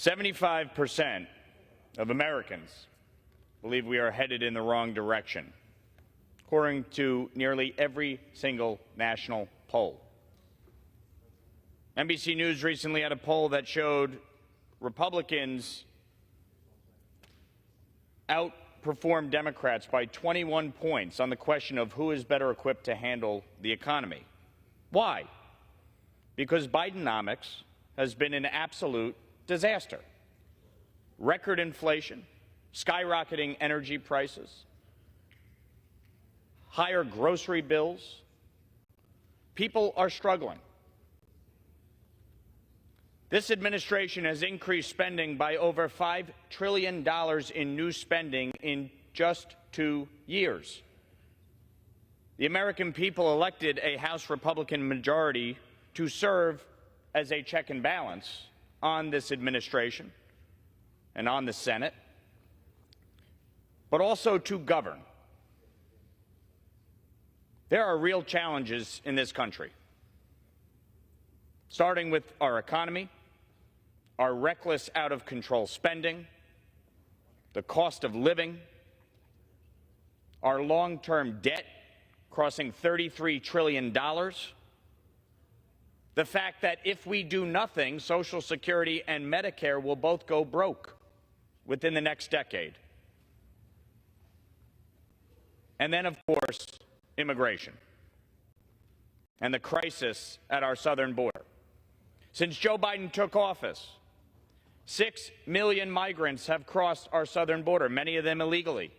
75% of Americans believe we are headed in the wrong direction, according to nearly every single national poll. NBC News recently had a poll that showed Republicans outperformed Democrats by 21 points on the question of who is better equipped to handle the economy. Why? Because Bidenomics has been an absolute disaster. Record inflation, skyrocketing energy prices, higher grocery bills. People are struggling. This administration has increased spending by over $5 trillion in new spending in just 2 years. The American people elected a House Republican majority to serve as a check and balance on this administration and on the Senate, but also to govern. There are real challenges in this country, starting with our economy, our reckless, out-of-control spending, the cost of living, our long-term debt crossing $33 trillion, the fact that if we do nothing, Social Security and Medicare will both go broke within the next decade. And then, of course, immigration and the crisis at our southern border. Since Joe Biden took office, 6 million migrants have crossed our southern border, many of them illegally.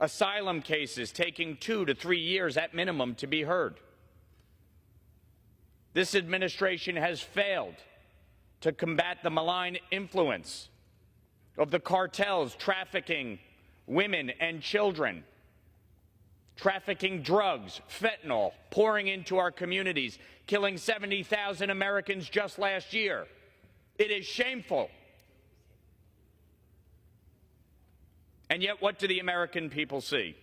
Asylum cases taking 2 to 3 years at minimum to be heard. This administration has failed to combat the malign influence of the cartels trafficking women and children, trafficking drugs, fentanyl, pouring into our communities, killing 70,000 Americans just last year. It is shameful. And yet, what do the American people see?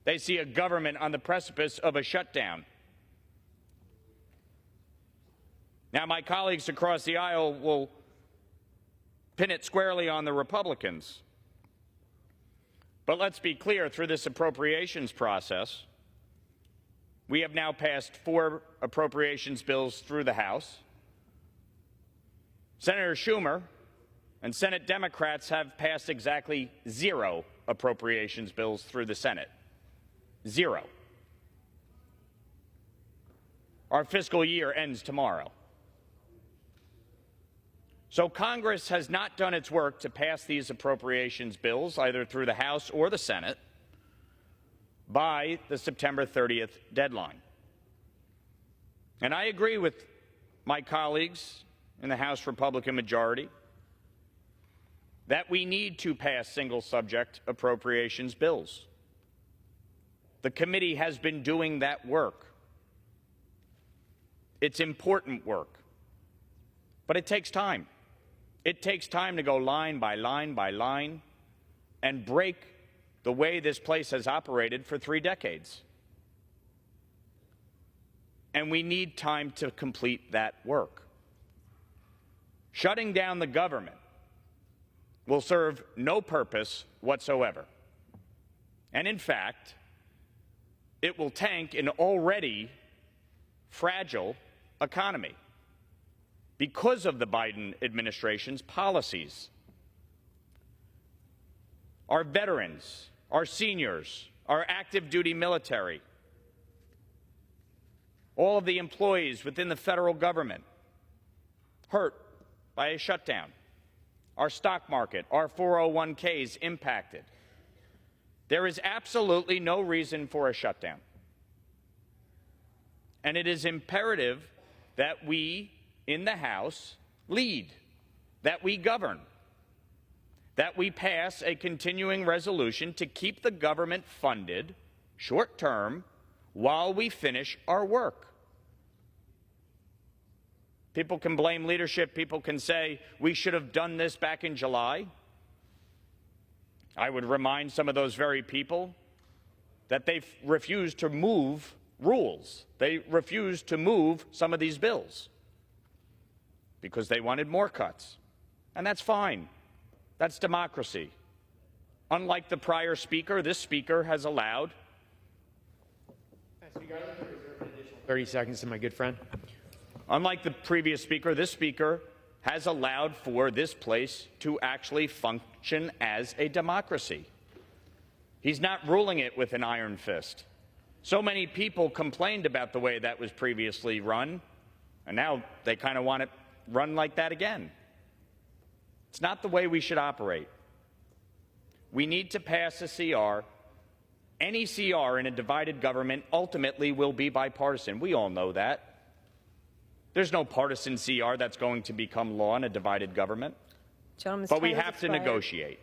They see a government on the precipice of a shutdown. Now, my colleagues across the aisle will pin it squarely on the Republicans. But let's be clear, through this appropriations process, we have now passed 4 appropriations bills through the House. Senator Schumer and Senate Democrats have passed exactly 0 appropriations bills through the Senate. 0. Our fiscal year ends tomorrow. So Congress has not done its work to pass these appropriations bills, either through the House or the Senate, by the September 30th deadline. And I agree with my colleagues in the House Republican majority that we need to pass single-subject appropriations bills. The committee has been doing that work. It's important work, but it takes time. It takes time to go line by line by line and break the way this place has operated for 3 decades. And we need time to complete that work. Shutting down the government will serve no purpose whatsoever. And in fact, it will tank an already fragile economy because of the Biden administration's policies. Our veterans, our seniors, our active duty military, all of the employees within the federal government hurt by a shutdown. Our stock market, our 401ks impacted. There is absolutely no reason for a shutdown. And it is imperative that we in the House lead, that we govern, that we pass a continuing resolution to keep the government funded short-term while we finish our work. People can blame leadership. People can say, we should have done this back in July. I would remind some of those very people that they refused to move rules. They refused to move some of these bills. because they wanted more cuts. And that's fine. That's democracy. Unlike the prior speaker, this speaker has allowed 30 seconds to my good friend. Unlike the previous speaker, this speaker has allowed for this place to actually function as a democracy. He's not ruling it with an iron fist. So many people complained about the way that was previously run, and now they kind of want it run like that again. It's not the way we should operate. We need to pass a CR. Any CR in a divided government ultimately will be bipartisan. We all know that. There's no partisan CR that's going to become law in a divided government. Gentleman's but we time has have to expired. negotiate.